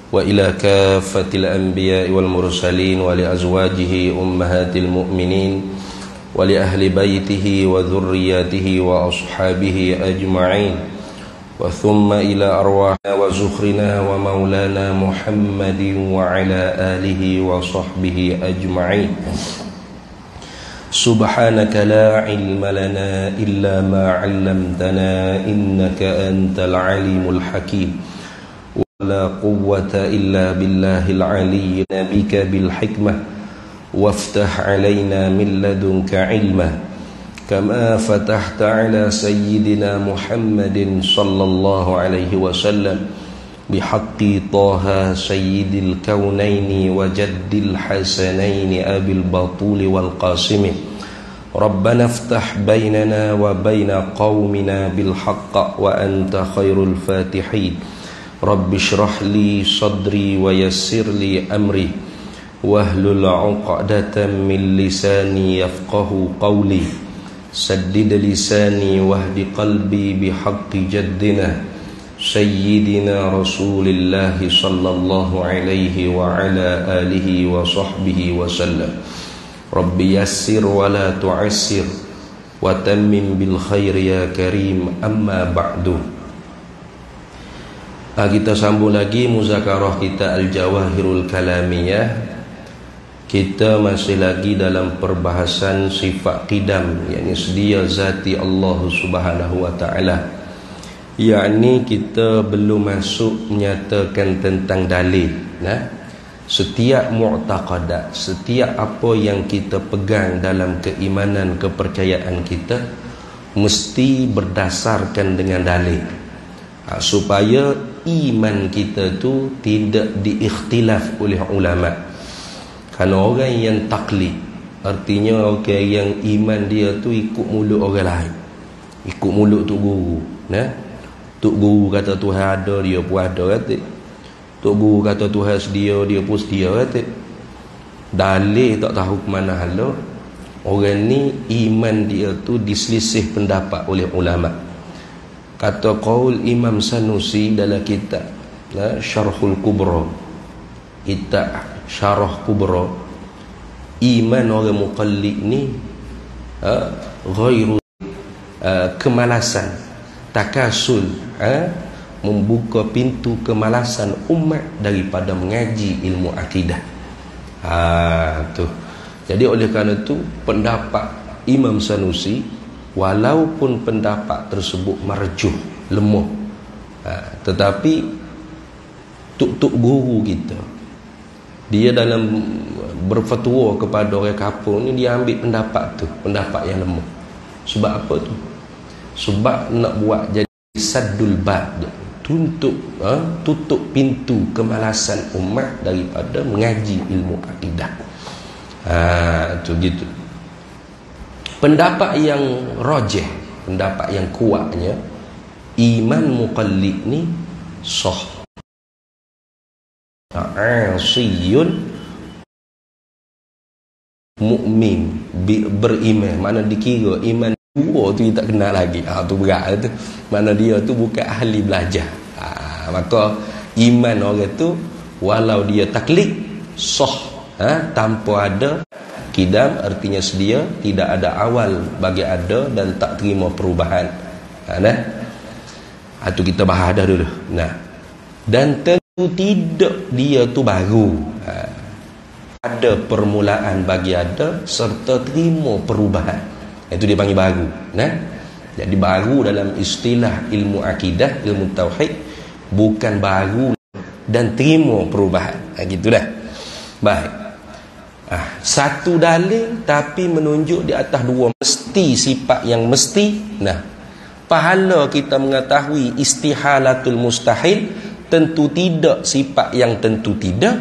وإلى كافة الأنبياء والمرسلين ولأزواجه أمهات المؤمنين ولأهل بيته وذرياته وأصحابه أجمعين وثم إلى أرواحنا وزخرنا ومولانا محمد وعلى آله وصحبه أجمعين. سبحانك لا علم لنا إلا ما علمتنا إنك أنت العليم الحكيم ولا قوة إلا بالله العلي بك بالحكمة وافتح علينا من لدنك علما كما فتحت على سيدنا محمد صلى الله عليه وسلم بحق طه سيد الكونين وجد الحسنين أبي البطول والقاسم ربنا افتح بيننا وبين قومنا بالحق وأنت خير الفاتحين رب اشرح لي صدري ويسر لي أمري واحلل عقدة من لساني يفقه قولي سدد لساني واهد قلبي بحق جدنا سيدنا رسول الله صلى الله عليه وعلى آله وصحبه وسلم رب يسر ولا تعسر وتمم بالخير يا كريم أما بعد. Kita sambung lagi muzakarah kita Al-Jawahirul Kalamiyah. Kita masih lagi dalam perbahasan sifat qidam, yakni sedia zati Allah Subhanahu wa taala. Yakni kita belum masuk menyatakan tentang dalil. Setiap mu'taqadat, setiap apa yang kita pegang dalam keimanan, kepercayaan kita mesti berdasarkan dengan dalil. Supaya iman kita tu tidak diikhtilaf oleh ulama. Kerana orang yang taklid, artinya orang yang iman dia tu ikut mulut orang lain, ikut mulut tok guru. Tok guru kata Tuhan ada, dia pun ada kata. Tok guru kata Tuhan sedia, dia pun sedia kata. Dalil tak tahu ke mana hala. Orang ni iman dia tu diselisih pendapat oleh ulama. Kata qaul Imam Sanusi dalam kitab Syarhul Kubra, kitab Syarah Kubra, iman orang muqallid ni ghairu kemalasan, takasul, membuka pintu kemalasan umat daripada mengaji ilmu akidah. Tu. Jadi oleh kerana tu pendapat Imam Sanusi, walaupun pendapat tersebut marjuh, lemah, tetapi tuk-tuk guru kita, dia dalam berfatwa kepada orang kampung ni, dia ambil pendapat tu, pendapat yang lemah. Sebab apa tu? Sebab nak buat jadi saddul bab, tutup pintu kemalasan umat daripada mengaji ilmu akidah. Tu gitu. Pendapat yang rajih, pendapat yang kuatnya, iman muqallid ni sah. Asiyun mukmin, beriman, mana dikira iman dua tu dia tak kenal lagi. Tu berat tu. Mana dia tu bukan ahli belajar. Maka iman orang tu walau dia taklid sah, tanpa ada qidam, artinya sedia, tidak ada awal bagi ada dan tak terima perubahan. Itu kita bahas dah dulu. Dan tentu tidak dia tu baru. Ada permulaan bagi ada serta terima perubahan. Itu dia panggil baru. Jadi baru dalam istilah ilmu akidah, ilmu tauhid, bukan baru dan terima perubahan. Gitu dah. Baik. Satu dalil tapi menunjuk di atas dua mesti, sifat yang mesti. Pahala kita mengetahui istihalatul mustahil, tentu tidak sifat yang tentu tidak.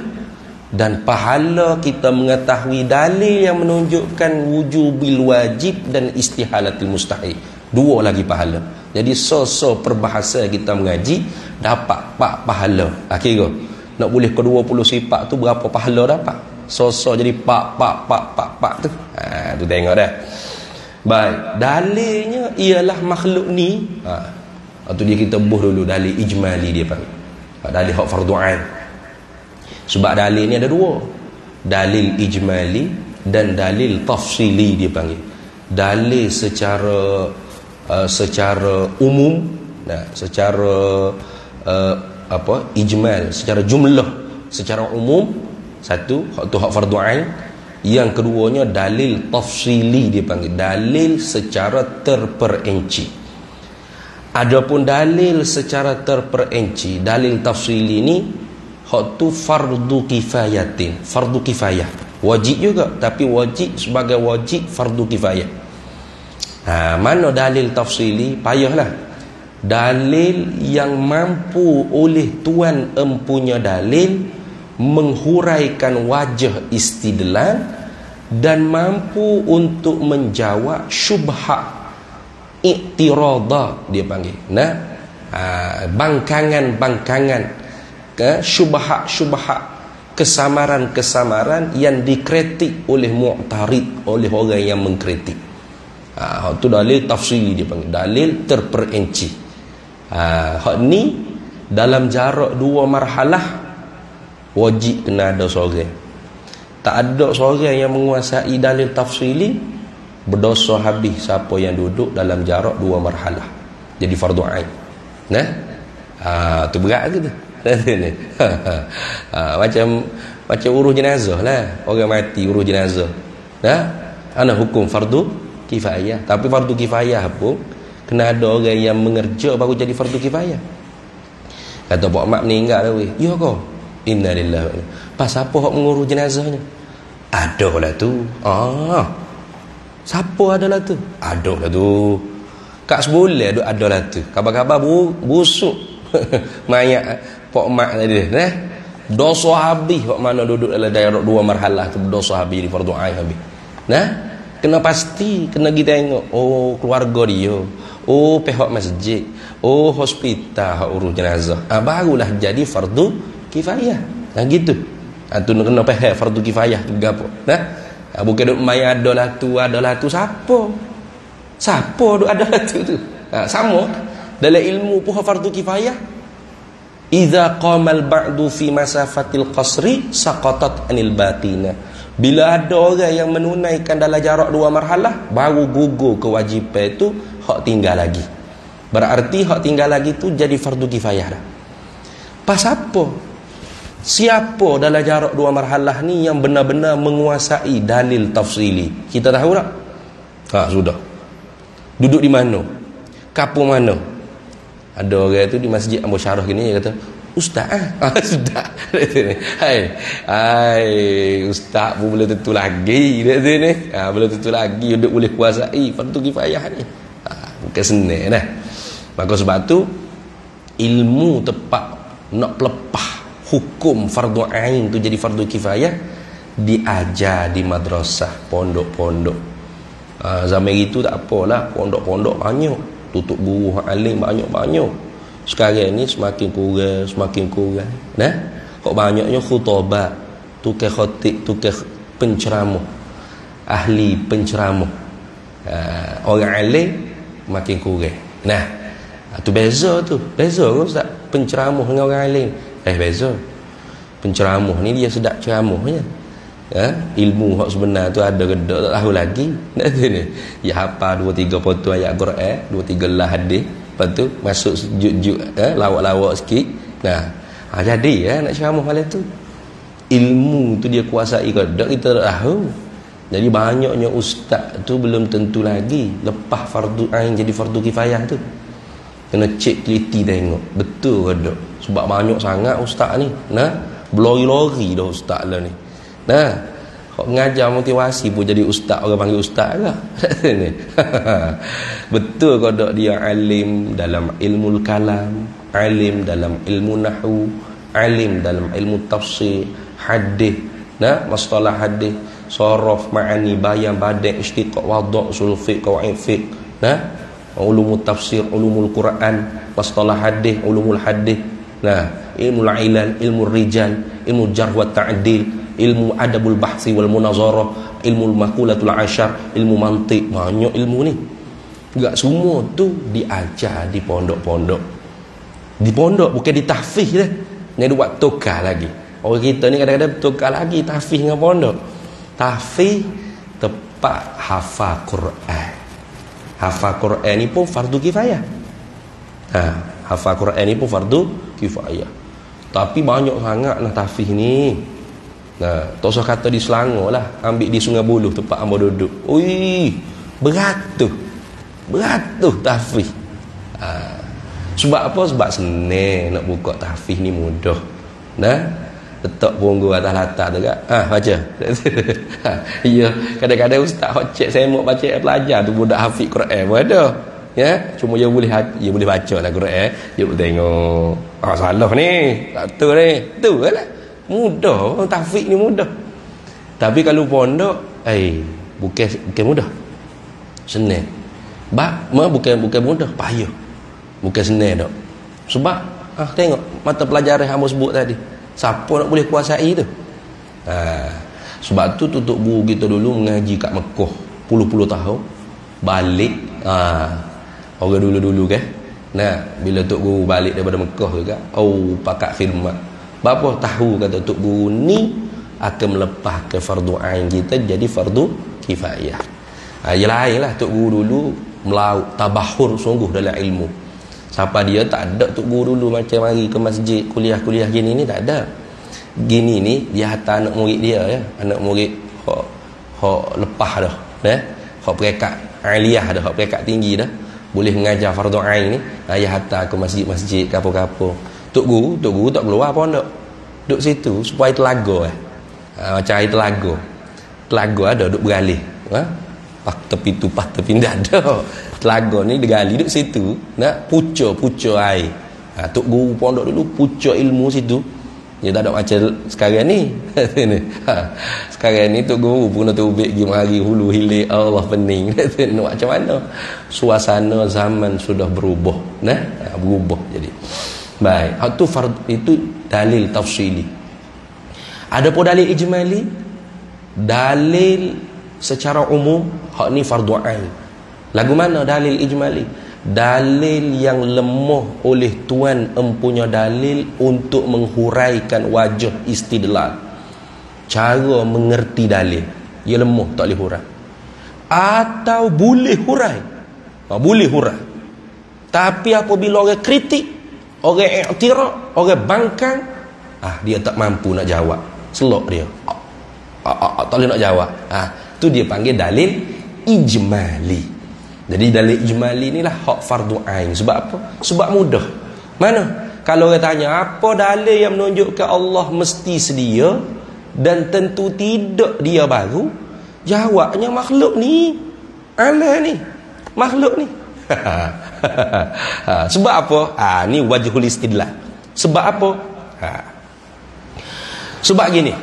Dan pahala kita mengetahui dalil yang menunjukkan wujubil wajib dan istihalatul mustahil. Dua lagi pahala. Jadi so perbahasa kita mengaji dapat 4 pahala. Kira nak boleh ke 20 sifat tu berapa pahala dapat? So jadi pak tu. Tu tengok dah. Baik, dalilnya ialah makhluk ni. Tu dia kita buh dulu dalil ijmali dia panggil. Dalil hak fardu ain. Sebab dalil ni ada dua. Dalil ijmali dan dalil tafsili dia panggil. Dalil secara umum, secara ijmal, secara jumlah, secara umum. Satu, hak fardu ain. Yang keduanya dalil tafsili dia panggil, dalil secara terperinci. Adapun dalil secara terperinci, dalil tafsili ni hak tu fardu kifayatin, fardu kifayah. Wajib juga, tapi wajib sebagai wajib fardu kifayah. Mana dalil tafsili? Payahlah. Dalil yang mampu oleh tuan empunya dalil menghuraikan wajah istidlal dan mampu untuk menjawab syubhat i'tirada dia panggil. Bangkangan-bangkangan syubhat, kesamaran-kesamaran yang dikritik oleh mu'tarid, oleh orang yang mengkritik. Itu dalil tafsili dia panggil, dalil terperinci. Hak ni dalam jarak dua marhalah wajib kena ada seorang. Tak ada seorang yang menguasai dalil tafsili, berdosa habis siapa yang duduk dalam jarak dua marhalah. Jadi fardu ain. Tu berat ke tu? Macam urus jenazah lah. Orang mati urus jenazah. Ana hukum fardu kifayah. Tapi fardu kifayah pun kena ada orang yang mengerja baru jadi fardu kifayah. Kata pak mak meninggal dah weh. Ya kau. Innalillahi. Pas siapa hok mengurus jenazahnya? Adalah tu. Siapa adalah tu? Adalah tu. Kak seboleh adalah tu. Kabar-kabar busuk. Mayat pak mak tadi, dosa habis hok mana duduk dalam daerah dua marhalah tu, dosa habis di fardu ain habis. Kena pasti, kena kita tengok. Oh, keluarga dia. Oh, pihak masjid. Oh, hospital hok urus jenazah. Barulah jadi fardu kifayah. Gitu. Tu kena faham fardu kifayah tu gapo. Bukan duk mai adalah tu siapa duk adalah tu. Sama dalam ilmu pun fardu kifayah. Idza qamal ba'du fi masafatil qasri saqatat anil batina. Bila ada orang yang menunaikan dalam jarak dua marhalah, baru gugur kewajipan itu hak tinggal lagi. Berarti hak tinggal lagi tu jadi fardu kifayah dah. Pas apa? Siapa dalam jarak dua marhalah ni yang benar-benar menguasai dalil tafsili? Kita tahu tak? Sudah. Duduk di mana? Kampung mana? Ada orang tu di masjid Abu Syarah gini dia kata, "Ustaz sudah." Hai, ustaz pun belum tentu lagi dia ni. Belum tentu lagi duduk boleh kuasai fardu kifayah ni. Bukan senang dah. Maka sebab tu ilmu tepat nak pelepah hukum fardu ain tu jadi fardu kifayah diajar di madrasah, pondok-pondok. Zaman itu tak apalah, pondok-pondok banyak, tutup guru alim banyak-banyak. Sekarang ni semakin kurang. Kok banyaknya khutbah, tukar khatib, tukar penceramah, ahli penceramah. Orang alim makin kurang. Tu beza tu. Beza ke ustaz? Penceramah dengan orang alim. Beza. Penceramah ni dia sedap ceramahnya. Ilmu hak sebenar tu ada ke tak tahu lagi. Ya hafal 2-3 potong ayat Quran, 2-3 lah hadis, lepas tu masuk sujud lawak-lawak sikit. Jadi nak ceramah malam tu. Ilmu tu dia kuasai ke tak kita tak tahu. Jadi banyaknya ustaz tu belum tentu lagi lepas fardu ain jadi fardu kifayah tu. Kena cek teliti tengok betul ke tak. Sebab banyak sangat ustaz ni. Berlori-lori dah ustaz lah ni. Kau mengajar motivasi pun jadi ustaz, orang panggil ustaz lah. Betul ke tak dia alim dalam ilmu kalam, alim dalam ilmu nahwu, alim dalam ilmu tafsir, hadis, masalah hadis, saraf, ma'ani, bayan, badai, istiqaq, wadha', usul fiqh, qawaid fiqh, ulumul tafsir, ulumul Quran, masalah hadis, ulumul hadis, ilmu ilal, ilmu rijal, ilmu jarh wa ta'dil, ilmu adabul bahsi wal munazarah, ilmu maqulatul asyar, ilmu mantiq. Banyak ilmu ni. Enggak semua tu diajar di pondok-pondok. Di pondok bukan di tahfiz dah. Ni buat tukar lagi. orang kita ni kadang-kadang tukar lagi tahfiz dengan pondok. Tahfiz tepat hafal Quran. Hafal Quran ni pun fardu kifayah. Hafal Quran ni pun fardu kifayah. Tapi banyak sangat lah tahfiz ni. Tak usah kata di Selangor lah, ambil di Sungai Buloh tempat hamba duduk. Ui, beratus tahfiz. Sebab apa? Sebab senang nak buka tahfiz ni, mudah. Letak punggung atas latar tu kan. Baca. Ya, kadang-kadang ustaz hok cek semok baca pelajar tu budak hafiz Quran pun ada. Ya, cuma dia boleh baca lah Quran. Dia pun tengok. Salah ni. Tak betul ni. Betul lah. Mudah, tahfiz ni mudah. Tapi kalau pondok, bukan mudah. Senang. Bukan mudah, payah. Bukan senang tak. Sebab tengok mata pelajaran hamba sebut tadi. Siapa nak boleh kuasai tu? Sebab tu tutup guru kita dulu mengaji kat Mekah puluh-puluh tahun. Balik orang dulu-dulu kan. Bila tok guru balik daripada Mekah tu kan, pakat khidmat. Berapa tahu kata tok guru ni akan melepaskan fardu ain kita jadi fardu kifayah. Lainlah tok guru dulu melaut tabahur sungguh dalam ilmu. Siapa dia tak ada tok guru dulu macam mari ke masjid kuliah-kuliah gini ni, tak ada. Gini ni dia hantar anak murid dia ya, anak murid hok lepas dah, hok peringkat aliyah dah, hok peringkat tinggi dah, boleh mengajar fardu ain ni, dia hantar ke masjid-masjid kapo-kapo. Tok guru tak keluar pondok. Duduk situ supaya telaga macam air telaga ada duduk beralih. Tepi tu tepi tak ada. Telaga ni digali duduk situ, nak pucuk air. Tok guru pondok dulu pucuk ilmu situ. Dia tak ada macam sekarang ni. Sekarang ni tok guru pun nak ubik pergi mari hulu hilir Allah pening. Nak macam mana? Suasana zaman sudah berubah, berubah jadi. Baik, itu dalil tafsili. Ada pun dalil ijmali, dalil secara umum, hak ni fardu ain. Lagu mana dalil ijmali? Dalil yang lemah oleh tuan empunya dalil untuk menghuraikan wajah istidlal. Cara mengerti dalil, ia lemah, tak boleh hurai. Atau boleh hurai. Boleh hurai. Tapi apabila orang kritik, orang iktiraf, orang bangkang, dia tak mampu nak jawab. Selok dia. Tak boleh nak jawab. Tu dia panggil dalil ijmali. Jadi dalil ijmali inilah hak fardu ain. Sebab apa? Sebab mudah. Mana? Kalau orang tanya apa dalil yang menunjukkan Allah mesti sedia dan tentu tidak dia baru, jawabnya makhluk ni. Allah ni. Makhluk ni. Sebab apa? Ni wajhul istidlal. Sebab apa? Sebab gini,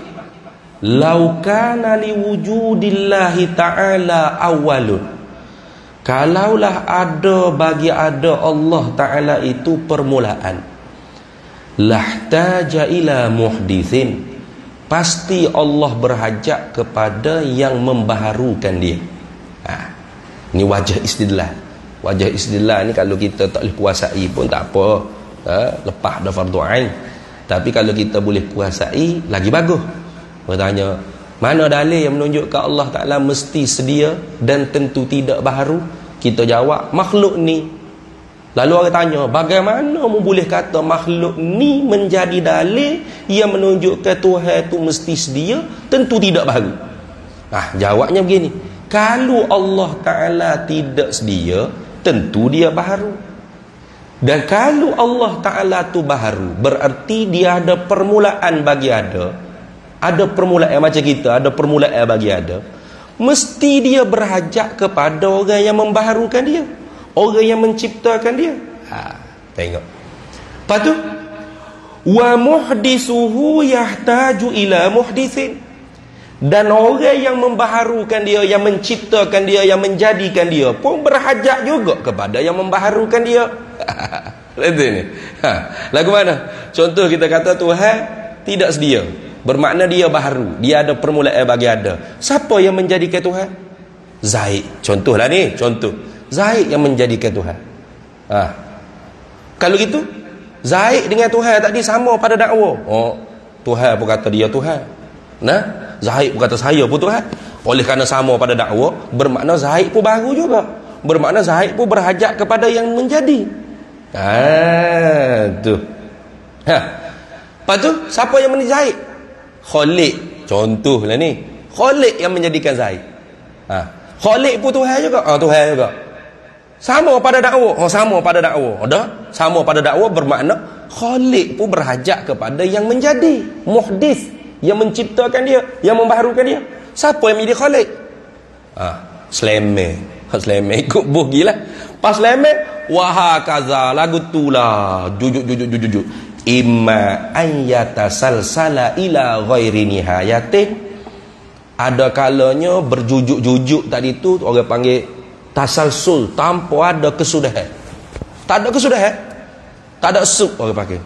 lau kana li wujudillahi ta'ala awwalun, kalaulah bagi Allah Ta'ala itu permulaan, lahtaja ila muhdithin, pasti Allah berhajat kepada yang membaharukan dia. Ini wajah istidlal. Wajah istidlal ni kalau kita tak boleh kuasai pun tak apa, lepas dah fardu ain. Tapi kalau kita boleh kuasai lagi bagus. Bertanya, mana dalil yang menunjukkan Allah Ta'ala mesti sedia dan tentu tidak baharu? Kita jawab, makhluk ni. Lalu orang tanya, bagaimana boleh kata makhluk ni menjadi dalil yang menunjukkan Tuhan itu mesti sedia, tentu tidak baharu? Jawabnya begini, kalau Allah Ta'ala tidak sedia, tentu dia baharu. Dan kalau Allah Ta'ala tu baharu, berarti dia ada permulaan bagi ada permulaan macam kita, ada permulaan bagi ada. Mesti dia berhajat kepada orang yang membaharukan dia, orang yang menciptakan dia. Tengok. Lepas tu, wa muhdisuhu yahtaju ila muhdithin, dan orang yang membaharukan dia, yang menciptakan dia, yang menjadikan dia pun berhajat juga kepada yang membaharukan dia. Lepas ni. Lagu mana? Contoh kita kata Tuhan tidak sedia, bermakna dia baharu, dia ada permulaan bagi ada. Siapa yang menjadikan Tuhan? Zaid. Contohlah ni, contoh. Zaid yang menjadikan Tuhan. Kalau gitu, Zaid dengan Tuhan tadi sama pada dakwa. Tuhan pun kata dia Tuhan. Nah, Zahid pun kata saya pun Tuhan. Oleh kerana sama pada dakwa, bermakna Zahid pun baru juga. Bermakna Zahid pun berhajat kepada yang menjadi. Tu. Lepas tu, siapa yang menjadi Zahid? Khalik. Contohlah ni. Khalik yang menjadikan Zahid. Khalik pun Tuhan juga. Tuhan juga. Sama pada dakwa. Sama pada dakwa. Ada? Sama pada dakwa bermakna Khalik pun berhajat kepada yang menjadi. Muhdis. Yang menciptakan dia. Yang membaharukan dia. Siapa yang menjadi Khalik? Seleme. Seleme ikut buh gila. Pas seleme, wahakaza lagu tulah. Jujur. Imma an yatasalsala ila ghairi nihayatin. Ada kalanya berjujuk-jujuk tadi tu orang panggil tasalsul, tanpa ada kesudahan. Tak ada kesudahan. Tak ada sub orang panggil.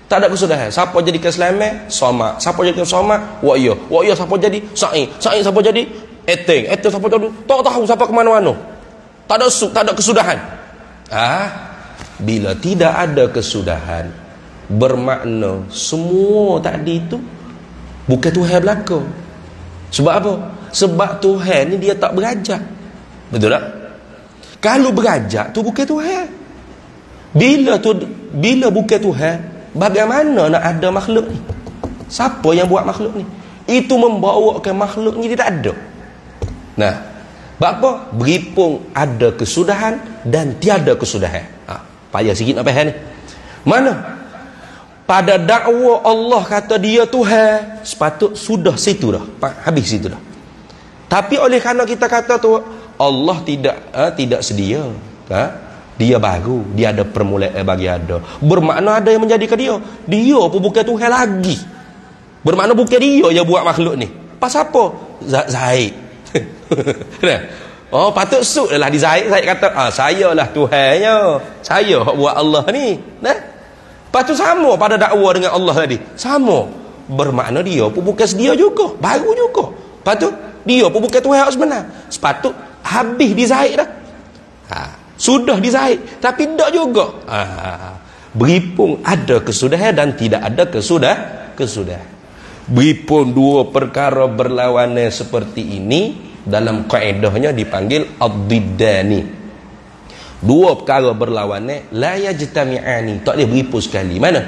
Tak ada kesudahan. Siapa jadi keselama? Somak. Siapa jadi somak? Wa'ya. Wa'ya siapa jadi? Sa'i. Sa'i siapa jadi? Eteng. Eteng siapa jadi? Tak tahu siapa ke mana-mana. Tak ada sub, tak ada kesudahan. Bila tidak ada kesudahan, bermakna semua tadi itu bukan Tuhan belaka. Sebab apa? Sebab Tuhan ni dia tak berajak. Betul tak? Kalau berajak tu bukan Tuhan. Bila bukan Tuhan, bagaimana nak ada makhluk ni? Siapa yang buat makhluk ni? Itu membawa ke makhluk ni dia tak ada. Nah, sebab apa? Beripung ada kesudahan dan tiada kesudahan. Payah sikit nak faham ni. Mana? Pada dakwa Allah kata dia Tuhan, sepatut sudah situ dah. Habis situ dah. Tapi oleh kerana kita kata tu Allah tidak sedia, dia baru, dia ada permulaan bagi ada. Bermakna ada yang menjadikan dia. Dia pun bukan Tuhan lagi. Bermakna bukan dia yang buat makhluk ni. Pas apa? Zahid. Patut suk lah di Zahid. Zahid kata, saya lah Tuhannya. Saya buat Allah ni. Nah. Lepas tu sama pada dakwa dengan Allah tadi. Sama. Bermakna dia pun bukan sedia juga. Baru juga. Lepas tu, dia pun bukan Tuhan sebenar. Sepatut habis di Zahid dah. Sudah di Zahid. Tapi tak juga. Beripung ada kesudahan dan tidak ada kesudahan. Beripung dua perkara berlawanan seperti ini, dalam kaedahnya dipanggil ad-diddani. Dua perkara berlawanan la yajtami'ani, tak boleh beripung sekali. Mana?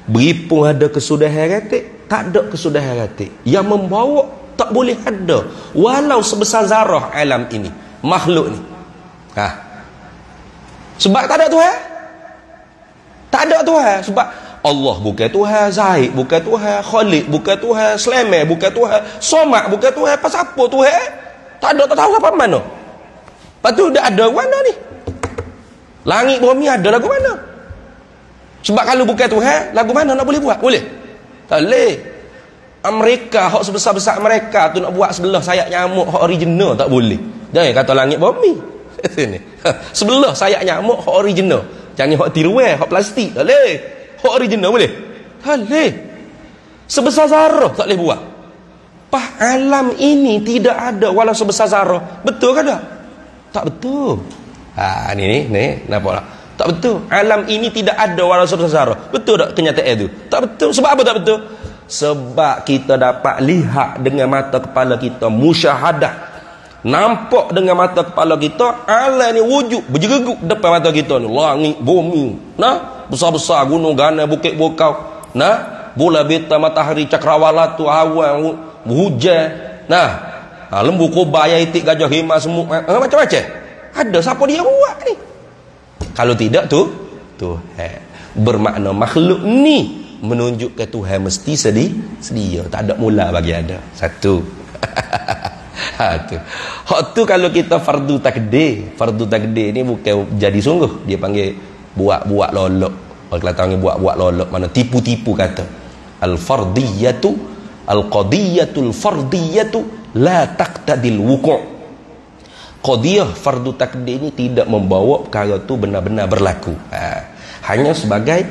Beripung ada kesudahan ratik, tak ada kesudahan ratik. Yang membawa tak boleh ada walau sebesar zarah alam ini, makhluk ni. Sebab tak ada Tuhan. Tak ada Tuhan. Sebab Allah bukan Tuhan, Zahid bukan Tuhan, Khalik bukan Tuhan, Seleme bukan Tuhan, Somak bukan Tuhan. Pasal apa Tuhan? Tak ada, tak tahu apa mana. Lepas tu dah ada mana ni? Langit bumi ada lagu mana? Sebab kalau bukan Tuhan, lagu mana nak boleh buat? Boleh? Tak boleh. Amerika, hak sebesar-besar mereka tu nak buat sebelah sayap nyamuk hak original tak boleh. Jangan kata langit bumi. Sini. Sebelah sayap nyamuk hak original. Jangan hak tiruan, hak plastik. Tak boleh. Hak original boleh? Tak boleh. Sebesar zarah tak boleh buat. Alam ini tidak ada walau sebesar zarah. Betul ke tak? Tak betul. Ni nampak tak? Tak betul. Alam ini tidak ada walau sebesar zarah. Betul tak kenyataan itu? Tak betul. Sebab apa tak betul? Sebab kita dapat lihat dengan mata kepala kita, musyahadah, nampak dengan mata kepala kita alam ni wujud berjereguk depan mata kita ni. Langit, bumi, besar-besar gunung gana, bukit bukau, bola beta, matahari, cakrawala tu, awan, hujan, lembu kobaya, itik, gajah, hima, semut, macam-macam. Ada siapa dia buat ni? Kalau tidak tu Tuhan. Bermakna makhluk ni menunjuk ke Tuhan mesti sedia. Tak ada mula bagi ada. Satu. Tu. Hak tu kalau kita fardu takdir. Fardu takdir ni bukan jadi sungguh. Dia panggil buat-buat lolok. Orang Kelantan panggil buat-buat lolok. Mana tipu-tipu kata. Al-fardiyatu al-qadiyatul fardiyatu la taqtadil wuku'. Qadiyah fardu takdir ni tidak membawa perkara tu benar-benar berlaku. Hanya sebagai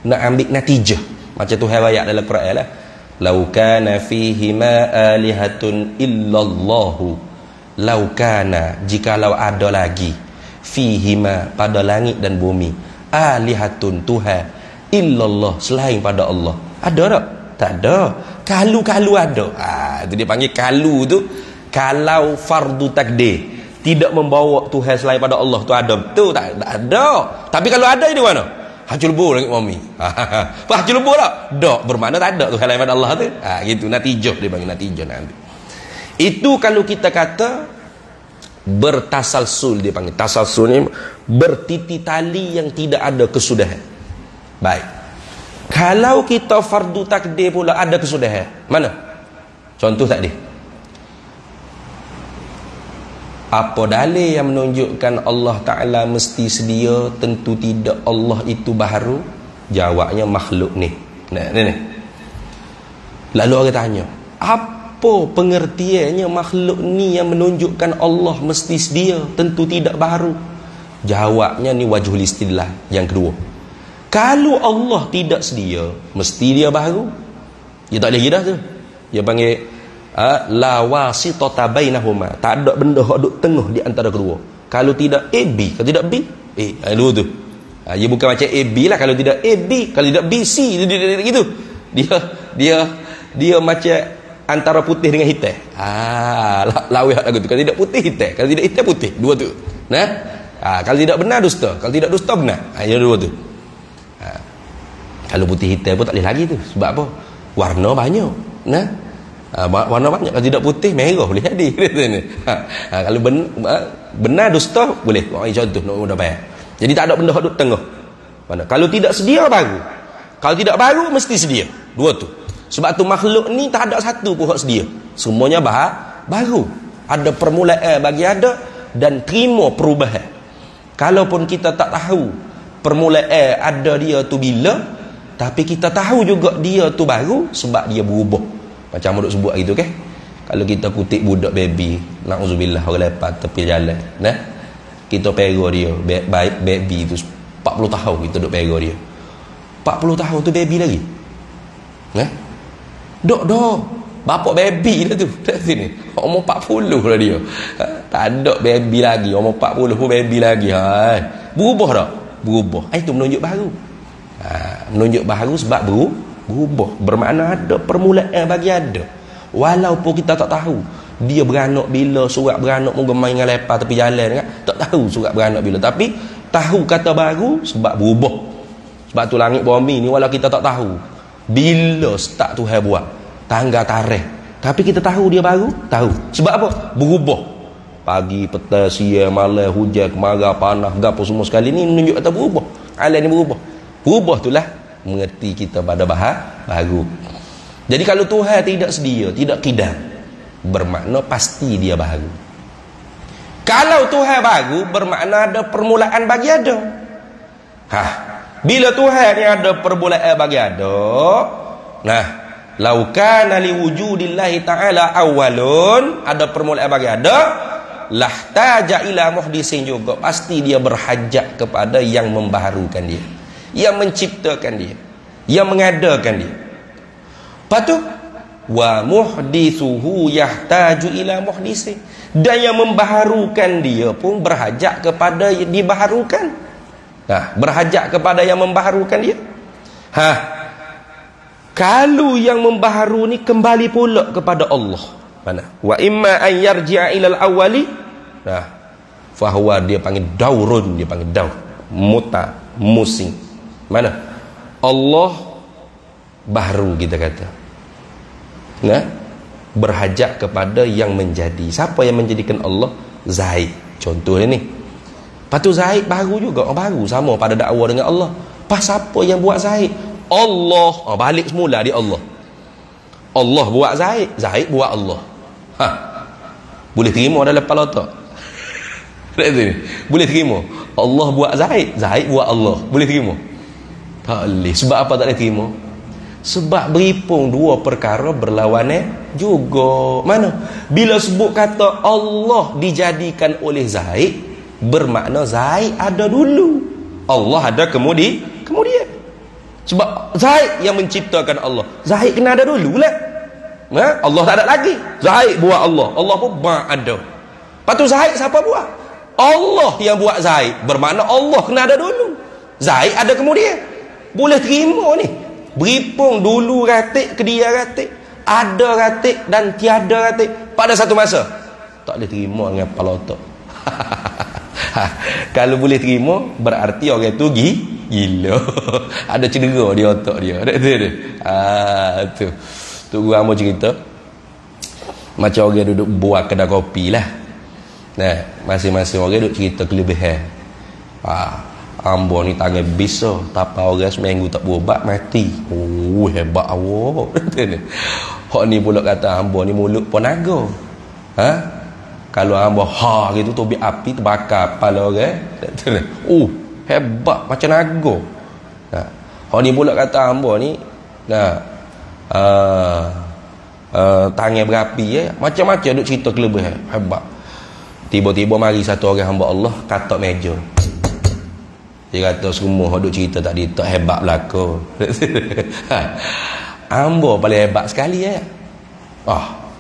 nak ambil natijah. Macam Tuhan ayat dalam Quran lah. Lau kana fihima alihatun illallahu. Lau kana, jikalau ada lagi fihima, pada langit dan bumi, alihatun Tuhan illallah, selain pada Allah. Ada tak? Tak ada. Kalau ada. Itu dia panggil kalau tu. Kalau fardu takdir tidak membawa Tuhan selain pada Allah tu ada. Betul tak? Tak ada. Tapi kalau ada di mana? Hajul bo langit mami. Hajul bo lah. Dak bermakna tak ada Tuhan selain pada Allah tu. Gitu natijah dia panggil natijah nanti. Itu kalau kita kata bertasalsul, dia panggil tasalsul ni bertiti tali yang tidak ada kesudahan. Baik. Kalau kita fardu takdir pula ada kesudahan, mana? Contoh tak dia? Apa dalil yang menunjukkan Allah Ta'ala mesti sedia? Tentu tidak. Allah itu baharu. Jawabnya makhluk ni. Ni. Lalu orang tanya, apa pengertiannya makhluk ni yang menunjukkan Allah mesti sedia? Tentu tidak baharu. Jawabnya ni wajhul istidlal yang kedua. Kalau Allah tidak sedia, mesti dia baharu. Dia tak boleh kira tu. Dia panggil la wasitata bainahuma. Tak ada benda hak duk tengah di antara kedua. Kalau tidak A B, kalau tidak B A. Dua tu. Dia bukan macam A B lah. Kalau tidak A B, kalau tidak B C, dia gitu. Dia macam antara putih dengan hitam. Lawi hak lagu tu. Kalau tidak putih hitam, kalau tidak hitam putih. Dua tu. Nah. Kalau tidak benar dusta, kalau tidak dusta benar. Dia dua tu. Kalau putih hitam pun tak boleh lagi tu. Sebab apa? Warna banyak. Nah. Warna banyak. Kalau tidak putih merah boleh jadi. Kalau benar dusta boleh. Contoh nak mudah payah. Jadi tak ada benda hak duk tengah. Mana? Kalau tidak sedia baru. Kalau tidak baru mesti sedia. Dua tu. Sebab tu makhluk ni tak ada satu pun hak sedia. Semuanya baru. Ada permulaan bagi ada dan terima perubahan. Kalaupun kita tak tahu permulaan ada dia tu bila, tapi kita tahu juga dia tu baru sebab dia berubah. Macam duk sebut gitu kan. Kalau kita kutip budak baby, na'udzubillah orang lepas tepi jalan, nah. Kita pera dia, baby tu 40 tahun kita duk pera dia. 40 tahun tu baby lagi. Nah. Dok. Bapak baby dah tu. Kat sini. Umur 40 lah dia. Tak ada baby lagi. Umur 40 pun baby lagi. Berubah tak? Berubah. Itu menunjuk baru. Menunjuk baru sebab berubah. Bermakna ada permulaan bagi ada. Walaupun kita tak tahu dia beranak bila, surat beranak mungkin main dengan lepas tepi jalan kan? Tak tahu surat beranak bila. Tapi tahu kata baru sebab berubah. Sebab tu langit bumi ni walau kita tak tahu bila start Tuhan buat tanggal tarikh, tapi kita tahu dia baru. Tahu. Sebab apa? Berubah. Pagi, petang, siang, malam, hujan, kemarau, panas, gapo semua sekali ni menunjuk kata berubah. Alam ni berubah. Berubah itulah mengerti kita pada baru. Jadi kalau Tuhan tidak sedia, tidak qidam, bermakna pasti dia baru. Kalau Tuhan baru, bermakna ada permulaan bagi ada. Bila Tuhan ni ada permulaan bagi ada, nah, lau kana li wujudillahi ta'ala awalun, ada permulaan bagi ada, lahtaja ila muhdisin juga. Pasti dia berhajat kepada yang membaharukan dia, yang menciptakan dia, yang mengadakan dia. Lepas tu wa muhdithuhu yahtaju ila muhdisin, dan yang membaharukan dia pun berhajat kepada yang dibaharukan. Berhajat kepada yang membaharukan dia. Kalau yang membaharu ni kembali pula kepada Allah. Mana? Wa imma an yarji'a ila al-awwali. Fahuwa dia panggil daurun, dia panggil daur. Musim. Mana? Allah baharu kita kata. Berhajat kepada yang menjadi. Siapa yang menjadikan Allah? Zaid. Contohnya ni. Lepas tu Zaid baru juga. Baru sama pada dakwa dengan Allah. Pas siapa yang buat Zaid? Allah. Balik semula di Allah. Allah buat Zaid, Zaid buat Allah. Boleh terima dalam kepala tak? Boleh terima. Allah buat Zaid, Zaid buat Allah. Boleh terima? Tak boleh. Sebab apa tak boleh terima? Sebab beripung dua perkara berlawanan juga. Mana? Bila sebut kata Allah dijadikan oleh Zaid, bermakna Zaid ada dulu, Allah ada kemudian. Sebab Zaid yang menciptakan Allah, Zaid kena ada dulu lah. Allah tak ada lagi. Zaid buat Allah, Allah pun ada. Lepas tu Zaid siapa buat? Allah yang buat Zaid, bermakna Allah kena ada dulu, Zaid ada kemudian. Boleh terima ni? Beripung dulu ratik, kedia ratik, ada ratik dan tiada ratik pada satu masa. Tak boleh terima dengan kepala otak. Kalau boleh terima, berarti orang tu gila. Ada cedera di otak dia. Tu. Tu guru hamba cerita. Macam orang duduk buat kedai kopi lah. Nah, masing-masing orang duduk cerita kelebihan. Hamba ni tangan bisa, tapi orang seminggu tak berubat mati. Oh, hebat awak. Hak ni pula kata hamba ni mulut pun naga. Kalau hamba gitu tobik api terbakar kepala orang. Oh, hebat macam naga. Hak ni pula kata hamba ni tangan berapi macam-macam duk cerita kelebihan hebat. Tiba-tiba mari satu orang hamba Allah katak meja. Dia kata semua duk cerita tadi tak hebat belaka. Hamba paling hebat sekali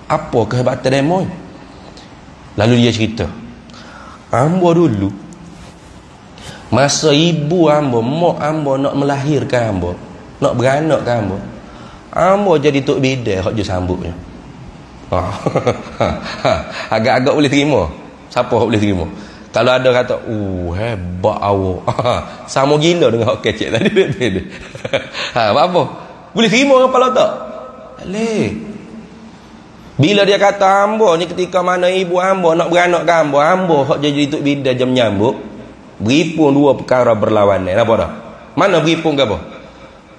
apa kehebatan demo? Lalu dia cerita, hamba dulu masa ibu hamba, mak hamba nak melahirkan hamba, nak beranak kan hamba, hamba jadi tok bidai hak je sambutnya. Agak-agak boleh terima. Siapa boleh terima? Kalau ada kata, hebat awak. Sama gila dengan hak kecek tadi. Apa? Boleh terima ke kepala tak? Boleh. Bila dia kata hamba ni ketika mana ibu hamba nak beranak ke hamba hak jadi tok bidai jam menyambut, beripun dua perkara berlawanan. Apa dah? Mana beripun ke apa?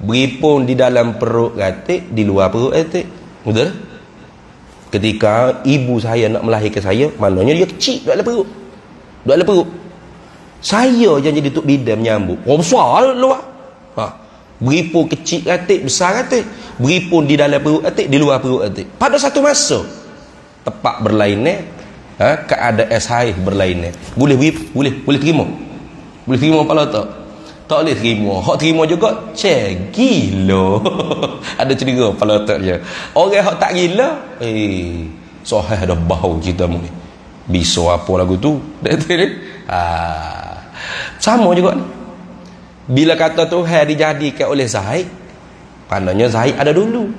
Beripun di dalam perut ratik, di luar perut ratik. Betul? Ketika ibu saya nak melahirkan saya, maknanya dia kecil dalam perut. Dalam perut. Saya yang jadi tok bidai menyambut. Besar luar. Beripun kecil ratik, besar ratik. Beripun di dalam perut ratik, di luar perut ratik. Pada satu masa. Tepat berlainan, keadaan sahih berlainan. Boleh terima. Boleh terima kepala tak? Tak boleh terima. Hak terima juga gila. Ada cedera kepala otak dia. Orang hak tak gila, sahih dah bau cerita mu ni. Bisa apa lagu tu? Sama juga ni. Bila kata Tuhan dijadikan oleh Zaid, maknanya Zaid ada dulu,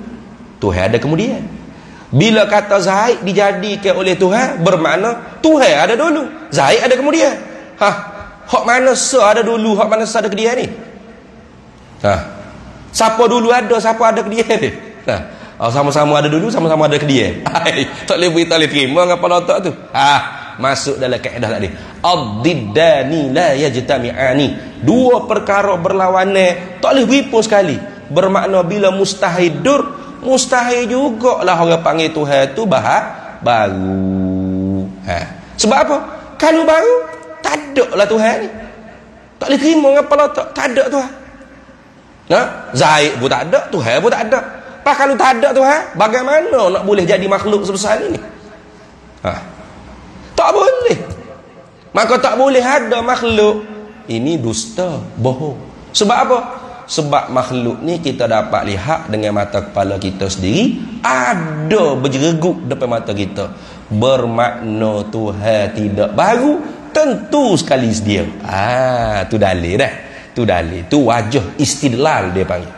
Tuhan ada kemudian. Bila kata Zaid dijadikan oleh Tuhan, bermakna Tuhan ada dulu, Zaid ada kemudian. Hak mana ada dulu, hak mana ada kemudian ni? Siapa dulu ada, siapa ada kemudian ni? Sama-sama ada dulu, sama-sama ada kemudian. Tak boleh beritahu, tak boleh terima dengan kepala otak tu. Masuk dalam kaedah tadi. Ad-diddani la yajtami'ani. Dua perkara berlawanan tak boleh beripun sekali. Bermakna bila mustahil mustahil jugalah orang panggil Tuhan tu baru. Sebab apa? Kalau baru tak ada lah Tuhan ni. Tak boleh terima dengan kepala otak. Tak ada Tuhan. Zaid pun tak ada, Tuhan pun tak ada. Kalau tak ada Tuhan, bagaimana nak boleh jadi makhluk sebesar ini? Tak boleh. Maka tak boleh ada makhluk. Ini dusta, bohong. Sebab apa? Sebab makhluk ni kita dapat lihat dengan mata kepala kita sendiri, ada berjeregup depan mata kita. Bermakna Tuhan tidak baru, tentu sekali sedia. Tu dalil dah. Tu dalil. Tu wajah istidlal dia panggil.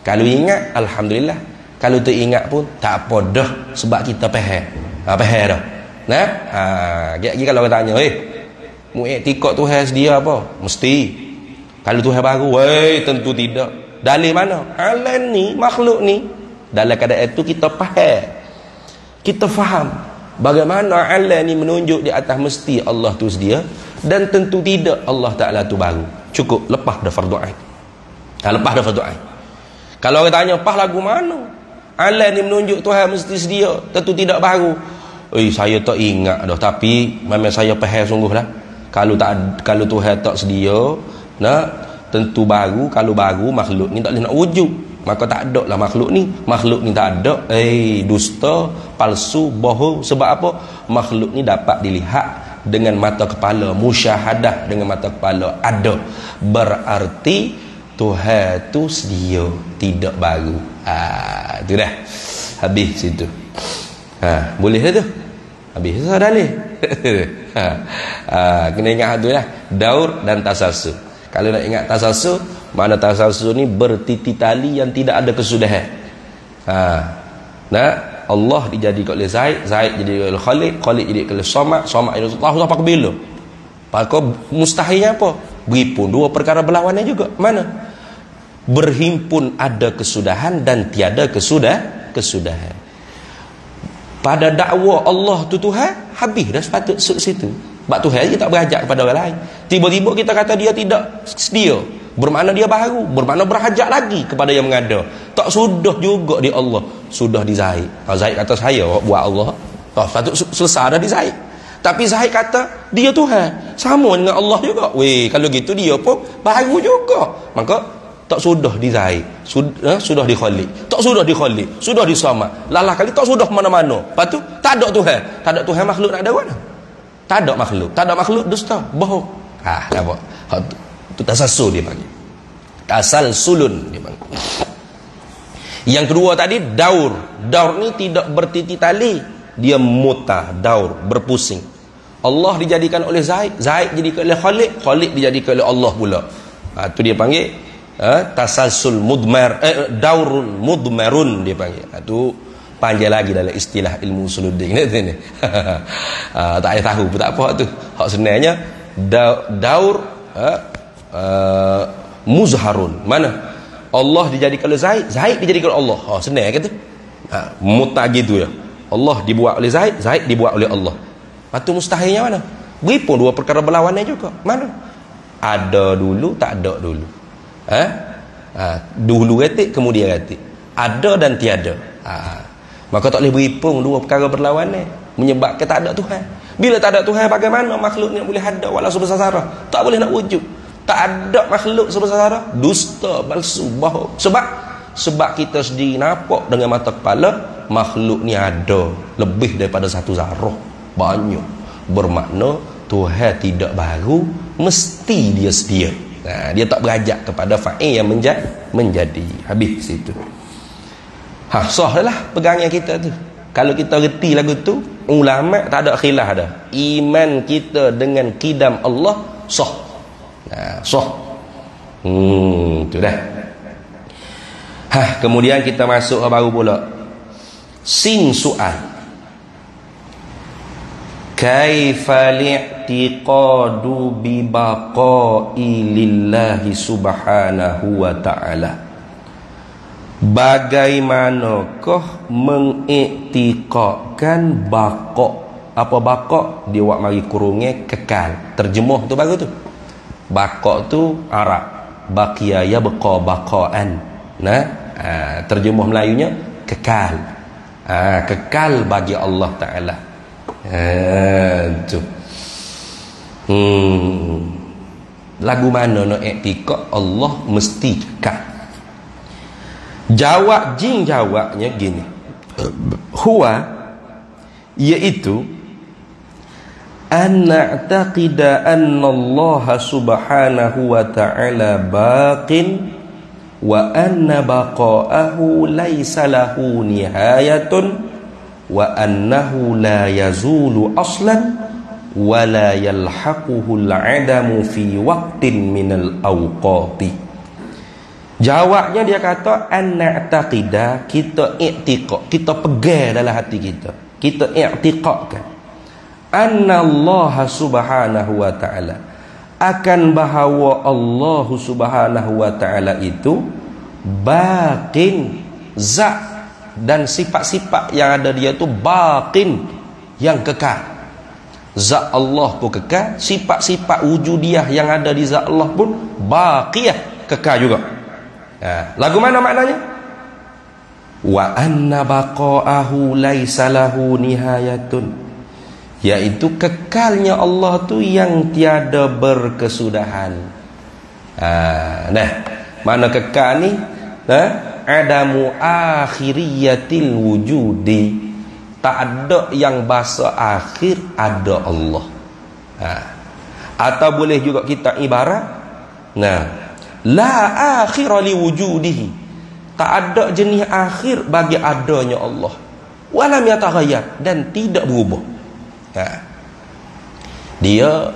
Kalau ingat, alhamdulillah. Kalau tak ingat pun tak apa dah, sebab kita faham. Faham dah. Lagi kalau orang tanya, tikok Tuhan sedia apa? Mesti. Kalau Tuhan baru, tentu tidak. Dalil mana? Alam ni, makhluk ni, dalam keadaan itu kita faham. Kita faham bagaimana alam ni menunjuk di atas mesti Allah tu sedia, dan tentu tidak Allah Ta'ala tu baru. Cukup, lepas dah fardu ain. Lepas dah fardu ain. Kalau orang tanya, pas lagu mana? Alam ni menunjuk Tuhan mesti sedia, tentu tidak baru. Saya tak ingat dah, tapi memang saya faham sungguhlah. Kalau Tuhan tak sedia, tentu baru. Kalau baru, makhluk ni tak boleh nak wujud. Maka tak ada lah makhluk ni. Makhluk ni tak ada. Dusta, palsu, bohong. Sebab apa? Makhluk ni dapat dilihat dengan mata kepala, musyahadah dengan mata kepala, ada. Berarti Tuhan tu sedia, tidak baru. Itu dah. Habis situ. Boleh dah tu. Habis tu dalil. Kena ingat tu lah. Daur dan tasasul. Kalau nak ingat tasasul, Makna tasalsul ni bertiti tali yang tidak ada kesudahan. Nah, Allah dijadikan oleh Zaid, Zaid jadi oleh Khalid, Khalid jadi oleh Somad, Somad jadi Allah sampai ke bila? Maka mustahilnya apa? Berhimpun dua perkara berlawanan juga. Mana? Berhimpun ada kesudahan dan tiada kesudahan. Pada dakwa Allah tu Tuhan, habis dah sepatut situ. Sebab Tuhan je tak berhajat kepada orang lain. Tiba-tiba kita kata dia tidak sedia, bermakna dia baru, bermakna berhajat lagi kepada yang mengada. Tak sudah juga di Allah, sudah di Zaid. Zaid kata saya buat Allah, tak patut selesai dah di Zaid. Tapi Zaid kata dia Tuhan, sama dengan Allah juga. Weh, kalau gitu dia pun baru juga. Maka tak sudah di Zaid, sudah di Khalid, tak sudah di Khalid, sudah di Samad. Lalah kali tak sudah mana-mana. Lepas tu tak ada Tuhan. Tak ada Tuhan, makhluk nak ada mana? Tak ada makhluk. Tak ada makhluk, dusta, bohong. Nampak? Itu tasalsul dia panggil. Tasalsulun dia panggil. Yang kedua tadi daur. Daur ni tidak bertiti tali, dia muta, daur, berpusing. Allah dijadikan oleh Zaid, Zaid dijadikan oleh Khalid, Khalid dijadikan oleh Allah pula. Itu dia panggil tasalsul mudmar, daurun mudmarun dia panggil. Itu panjang lagi dalam istilah ilmu usuluddin ni. Tak payah tahu pun tak apa tu. Hak sebenarnya daur muzharun. Mana? Allah dijadikan oleh Zaid, Zaid dijadikan oleh Allah. Senang kata. Muta gitu ya. Allah dibuat oleh Zaid, Zaid dibuat oleh Allah. Patu mustahilnya mana? Beripun dua perkara berlawanan juga. Mana? Ada dulu, tak ada dulu. Dulu retik, kemudian retik. Ada dan tiada. Maka tak boleh berhimpun dua perkara berlawanan, menyebabkan tak ada Tuhan. Bila tak ada Tuhan, bagaimana makhluk ni boleh ada walau sebesar zarah? Tak boleh nak wujud. Tak ada makhluk sebesar zarah, dusta, palsu, bohong. Sebab kita sendiri nampak dengan mata kepala makhluk ni ada lebih daripada satu zarah, banyak. Bermakna Tuhan tidak baru, mesti dia sedia. Dia tak berajak kepada fa'il yang menjadi. Habis situ. Sah lah pegangan kita tu. Kalau kita reti lagu tu, ulama tak ada khilaf dah. Iman kita dengan kidam Allah sah. Sah. Tu dah. Kemudian kita masuk ke baru pula. Sin soal. Kaifa li'tiqadu bi baqa'i lillahi subhanahu wa ta'ala. Bagaimanakah mengiktikadkan baqak? Apa baqak? Dia buat mari kurungnya kekal. Terjemuh tu baru tu. Baqak tu Arab. Baqiya yabqa baqaan. Terjemuh Melayunya kekal. Kekal bagi Allah Ta'ala. Tu. Lagu mana nak iktikad Allah mesti kekal. Jawabnya gini. Huwa, iaitu an na'taqida anna Allah subhanahu wa ta'ala baqin wa anna baqa'ahu laysa lahu nihayatun wa annahu la yazulu aslan wa la yalhaquhu al-'adamu fi waqtin minal awqati. Jawabnya dia kata an-na'taqida, kita i'tiqad, kita pegang dalam hati kita, kita i'tiqadkan anna Allah subhanahu wa ta'ala, akan bahawa Allah subhanahu wa ta'ala itu baqin, zat dan sifat-sifat yang ada dia tu baqin, yang kekal. Zat Allah pun kekal, sifat-sifat wujudiah yang ada di zat Allah pun baqiyah, kekal juga. Lagu mana maknanya? Wa anna baqa'ahu laisa lahu nihayatun, yaitu kekalnya Allah tu yang tiada berkesudahan. Mana kekal ni? Adamu akhiriyatil wujudi, tak ada yang bahasa akhir, ada Allah. Atau boleh juga kita ibarat, la akhira li wujudihi, tak ada jenis akhir bagi adanya Allah. Walam yataghayyar, dan tidak berubah. Dia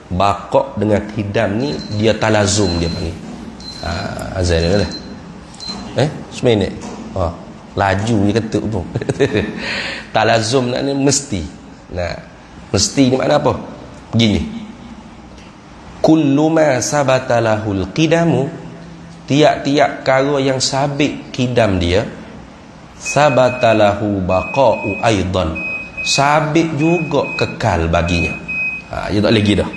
bakok dengan hidam ni, dia talazum dia panggil. Azan dah dah. Seminit. Laju je ketuk pun. Talazum nak ni mesti. Nah, mesti ni makna apa? Begini. Kullu ma sabata lahul qidamu, tiap-tiap perkara yang sabit kidam dia, sabata lahu baqa'u aidan, sabit juga kekal baginya. Dia tak lagi dah.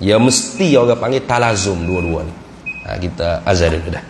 Ya mesti orang panggil talazum dua-dua ni. Kita azan dulu dah.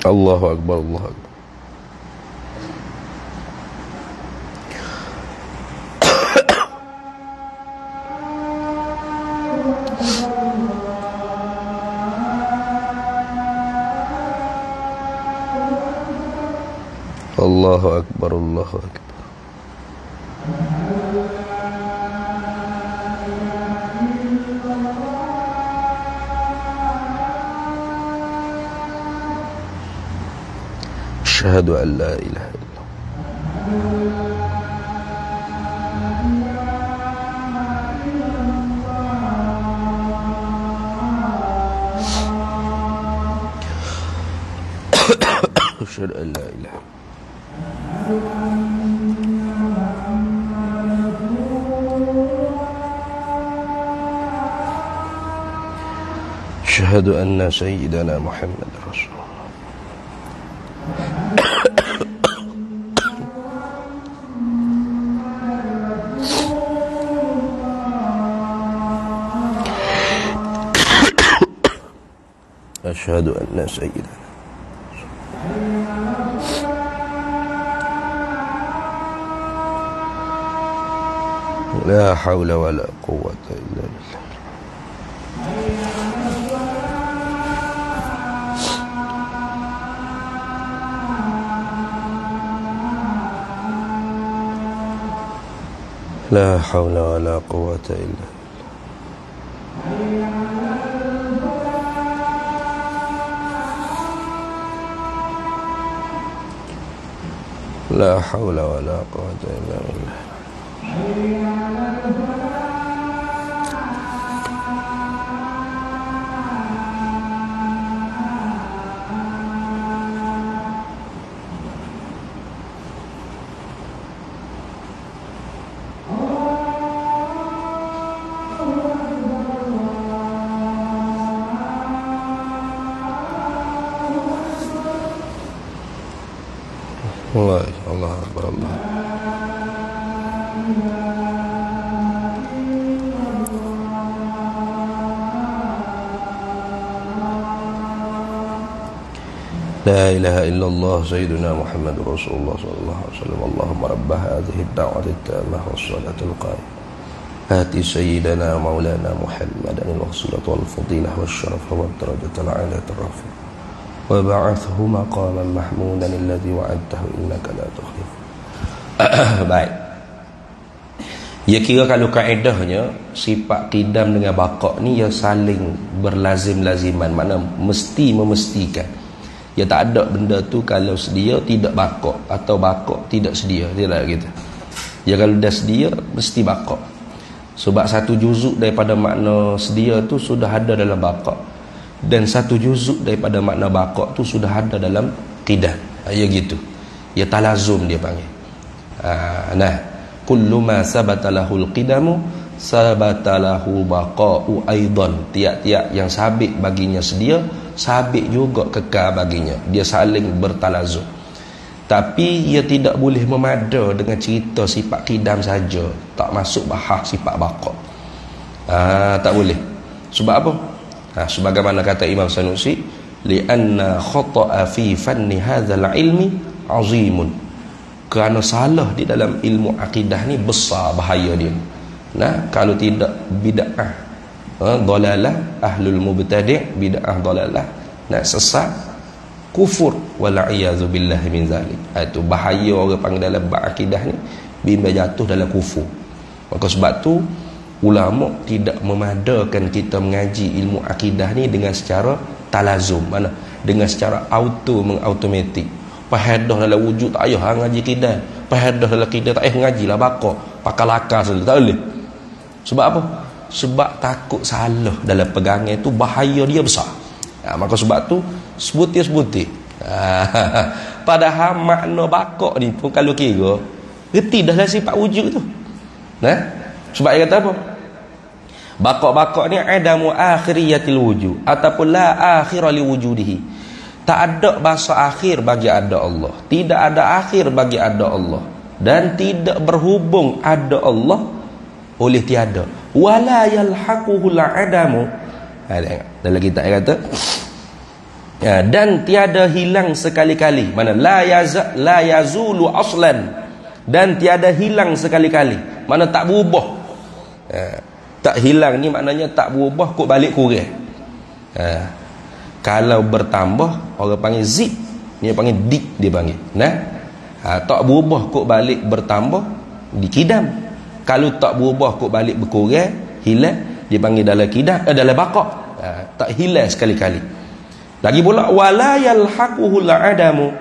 Allahu Akbar, Allahu Akbar. Allahu Akbar, Allahu Akbar. أشهد أن لا إله إلا الله. أشهد أن لا إله. أشهد أن سيدنا محمد رسول الله. أشهد أن سيدنا لا حول ولا قوة إلا بالله. لا حول ولا قوة إلا بالله. لا حول ولا قوة إلا بالله. Allah Akbar, Allah. لا إله إلا الله سيدنا محمد رسول الله صلى الله عليه وسلم. اللهم رب هذه الدعوة التامة والصلاة القائمة آت سيدنا مولانا محمدا الوسيلة والفضيلة والشرف والدرجة العالية الرفيعة وبعثه مقاما محمودا الذي وعدته إنك لا تخلف. Baik. Ya kira kalau kaedahnya sifat qidam dengan baqa' ni ya saling berlazim-laziman, makna mesti memestikan. Ya tak ada benda tu kalau sedia tidak baqa' atau baqa' tidak sedia, tidak gitu. Ya kalau dah sedia mesti baqa'. Sebab satu juzuk daripada makna sedia tu sudah ada dalam baqa', dan satu juzuk daripada makna baqa' tu sudah ada dalam qidam. Ya gitu. Ya talazum dia panggil. Nah, kullu ma sabata lahul qidamu sabata lahu baqa'u aidan. Tiap-tiap yang sabit baginya sedia, sabit juga kekal baginya. Dia saling bertalazum. Tapi ia tidak boleh memada dengan cerita sifat qidam saja, tak masuk bahas sifat baqa'. Tak boleh. Sebab apa? Sebagaimana kata Imam Sanusi, li'anna khata'a fi fanni hadzal ilmi azimun. Kerana salah di dalam ilmu akidah ni besar bahaya dia. Nah, kalau tidak bid'ah, dalalah, ahlul mubtadi' bid'ah dalalah, nak sesat, kufur, wal'iyazu billahi min zalik. Itu bahaya orang panggil dalam bab akidah ni, bimbang jatuh dalam kufur. Maka sebab tu ulama tidak memadakan kita mengaji ilmu akidah ni dengan secara talazum, mana dengan secara mengautomatik. Pahadah dalam wujud tak payah ngaji akidah, pahadah dalam akidah tak payah ngajilah bakar pakai lakar saja, tak boleh. Sebab apa? Sebab takut salah dalam pegangan tu, bahaya dia besar. Maka sebab tu sebutir-sebutir. Padahal makna bakar ni pun kalau kira reti dah lah sifat wujud tu. Sebab dia kata apa? Bakar-bakar ni adamu akhiriyatil wujud ataupun la akhira li wujudihi. Tak ada bahasa akhir bagi ada Allah, tidak ada akhir bagi ada Allah, dan tidak berhubung ada Allah oleh tiada. Wala yalhaquhu al-adamu. Dalam kitab dia kata dan tiada hilang sekali-kali. Mana la yazulu aslan, dan tiada hilang sekali-kali. Mana tak berubah. Tak hilang ni maknanya tak berubah kok balik kurang. Kalau bertambah orang panggil zid, dia panggil dik, dia panggil. Tak berubah kok balik bertambah dikidam. Kalau tak berubah kok balik berkurang, hilang, dia panggil dalam kidam, dalam bakar. Tak hilang sekali-kali. Lagi pula wala yalhaquhu al-adamu,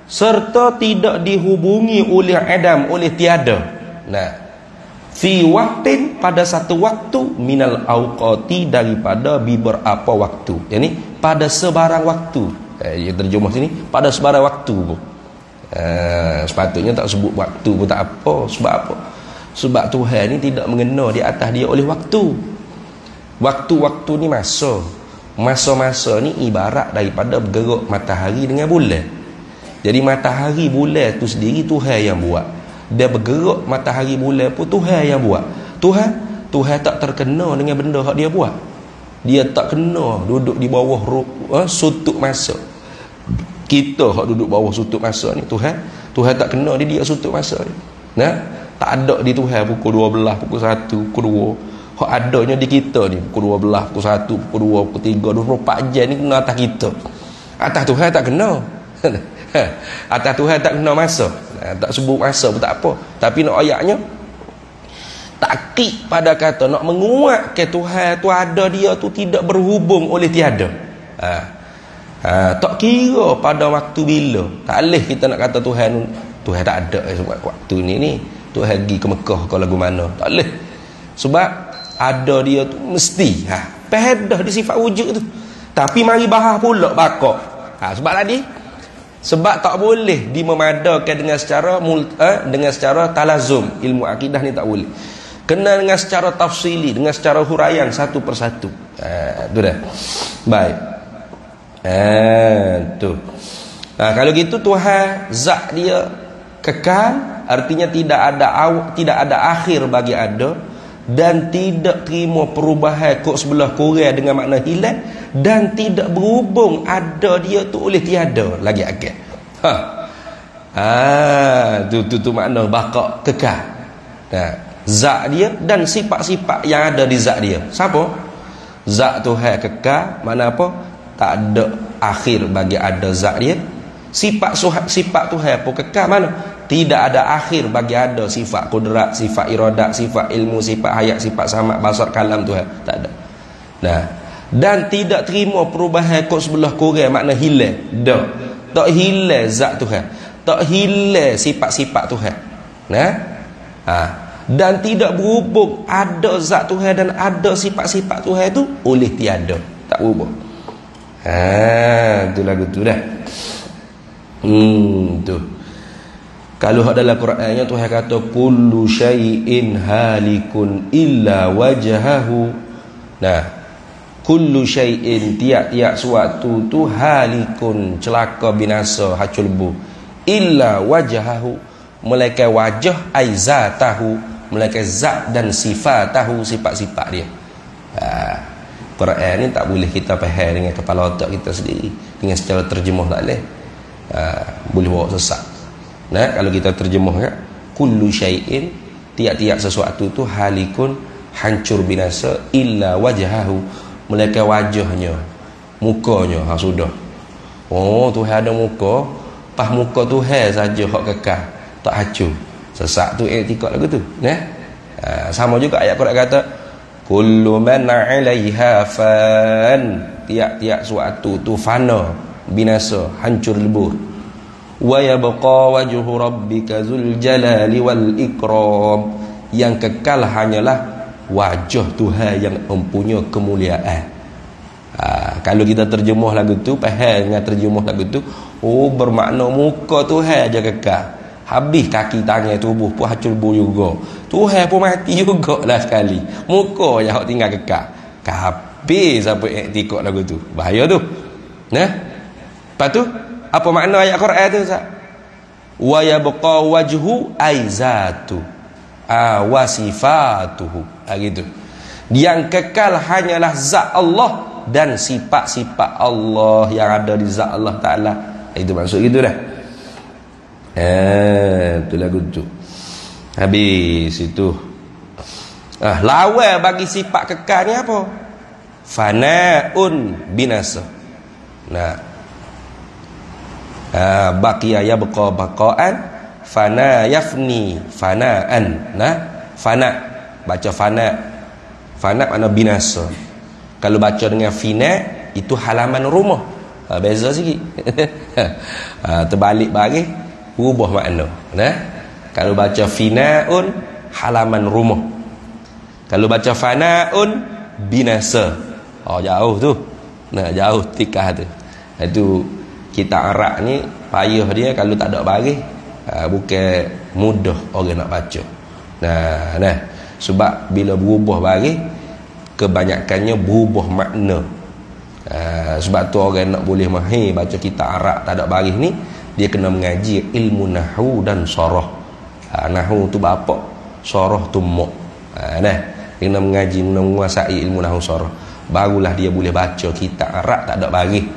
serta tidak dihubungi oleh adam, oleh tiada. Fi waktin, pada satu waktu, minal awqati, daripada beberapa waktu. Yani pada sebarang waktu. Dia terjemah sini pada sebarang waktu pun. Sepatutnya tak sebut waktu pun tak apa. Sebab apa? Sebab Tuhan ni tidak mengena di atas dia oleh waktu. Waktu-waktu ni masa. Masa-masa ni ibarat daripada bergerak matahari dengan bulan. Jadi matahari bulan tu sendiri Tuhan yang buat. Dia bergerak matahari bulan pun Tuhan yang buat. Tuhan tak terkena dengan benda yang dia buat. Dia tak kena duduk di bawah sutut masa. Kita hak duduk bawah sutut masa ni, Tuhan tak kena dia sutut masa ni. Tak ada di Tuhan pukul 12, pukul 1, pukul 2. Hak adanya di kita ni pukul 12, pukul 1, pukul 2, pukul 3, 24 jam ni kena atas kita. Atas Tuhan tak kena. Atas Tuhan tak kena masa. Tak sebut masa pun tak apa. Tapi nak ayatnya takkid pada kata nak menguatkan Tuhan tu ada, dia tu tidak berhubung oleh tiada. Tak kira pada waktu bila. Tak boleh kita nak kata Tuhan tak ada sebab waktu ni Tuhan pergi ke Mekah ke lagu mana. Tak boleh. Sebab ada dia tu mesti pahadah di sifat wujud tu. Tapi mari bahas pula bakar. Sebab tadi sebab tak boleh dimemadakan dengan secara talazum. Ilmu akidah ni tak boleh. Kena dengan secara tafsili, dengan secara huraian satu persatu. Tu dah. Baik. Tu. Kalau gitu Tuhan zat dia kekal, artinya tidak ada akhir bagi ada, dan tidak terima perubahan kok sebelah kurang dengan makna hilang, dan tidak berhubung ada dia tu oleh tiada lagi agak. Tu makna baqa kekal. Zat dia dan sifat-sifat yang ada di zat dia. Siapa? Zat Tuhan kekal, mana apa? Tak ada akhir bagi ada zat dia. Sifat Tuhan pun kekal, mana? Tidak ada akhir bagi ada sifat kudrat, sifat iradat, sifat ilmu, sifat hayat, sifat samad, basar, kalam Tuhan. Tak ada. Dan tidak terima perubahan kok sebelah kurang, makna hilang. Tak hilang zat Tuhan, tak hilang sifat-sifat Tuhan. Dan tidak berhubung ada zat Tuhan dan ada sifat-sifat Tuhan itu oleh tiada. Tak berhubung. Tu lagu tu dah. Tu. Kalau dalam Qurannya Tuhan kata kullu syai'in halikun illa wajhahu. Kullu syai'in, tiap-tiap suatu tu halikun, celaka, binasa, hacul bu, illa wajhahu, melainkan wajah ai zatahu, melainkan zat dan sifatahu, sifat-sifat dia. Quran ni tak boleh kita faham dengan kepala otak kita sendiri, dengan secara terjemah tak boleh. Boleh bawa sesat. Nah, kalau kita terjemah kan, kullu syai'in, tiap-tiap sesuatu tu halikun, hancur binasa, illa wajhahu, melainkan wajahnya, mukanya. Sudah. Oh, Tuhan ada muka, pas muka Tuhan saja hak kekal, tak hancur. Sesat tu i'tikad lagu tu. Nah. Sama juga ayat Quran kata kullu man 'alaiha fan, tiap-tiap sesuatu tu fana, binasa, hancur lebur. Wa yabqa wajhu rabbika dzul jalali wal ikram, yang kekal hanyalah wajah Tuhan yang mempunyai kemuliaan. Kalau kita terjemah lagu tu, faham dengan terjemah lagu tu, oh bermakna muka Tuhan aja kekal. Habis kaki tangan tubuh pun hancur lebur juga. Tuhan pun mati jugalah sekali. Muka je hak tinggal kekal. Habis apa i'tikad lagu tu. Bahaya tu. Nah. Lepas tu apa makna ayat Quran tu, Ustaz? Wa yabqa wajhu aizatu wa sifatuhu. Gitu. Yang kekal hanyalah zat Allah dan sifat-sifat Allah yang ada di zat Allah Taala. Itu maksud gitu dah. Tu lagu tu. Habis itu. Lawan bagi sifat kekal ni apa? Fana'un binasa. Nah. Baqiya yabqa baqa'an, fana yafni fana'an. Nah, fana. Baca fana. Fana makna binasa. Kalau baca dengan fina, itu halaman rumah. Beza sikit. Terbalik bagi, ubah makna. Nah, kalau baca fina'un, halaman rumah. Kalau baca fana'un, binasa. Jauh tu. Nah, jauh tikah tu. Itu kita Arab ni payah dia kalau tak ada baris, bukan mudah orang nak baca. Nah, sebab bila berubah baris, kebanyakannya berubah makna. Sebab tu orang nak boleh mahir baca kitab Arab tak ada baris ni, dia kena mengaji ilmu nahwu dan sarah. Nahwu tu bapa, sarah tu mak. Dia kena mengaji, menguasai ilmu nahwu sarah, barulah dia boleh baca kitab Arab tak ada baris.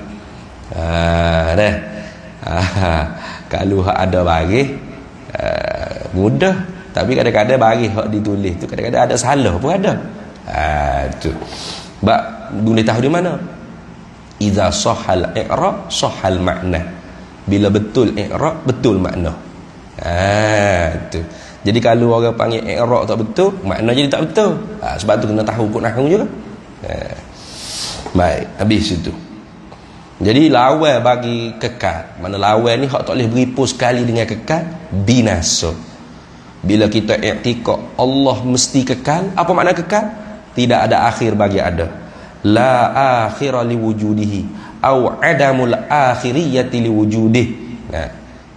Kalau ada baris, mudah. Tapi kadang-kadang baris hak ditulis tu kadang-kadang ada salah pun ada. Tu. Sebab boleh tahu di mana? Iza sahal i'rab sahal makna. Bila betul i'rab, betul makna. Tu. Jadi kalau orang panggil i'rab tak betul, makna jadi tak betul. Sebab tu kena tahu hukum nahwu juga. Baik, habis itu. Jadi lawan bagi kekal. Mana lawan ni hak tak boleh beripu sekali dengan kekal, binasa. Bila kita i'tikad Allah mesti kekal, apa makna kekal? Tidak ada akhir bagi ada. La akhira li wujudihi au adamul akhiriyati li wujudih.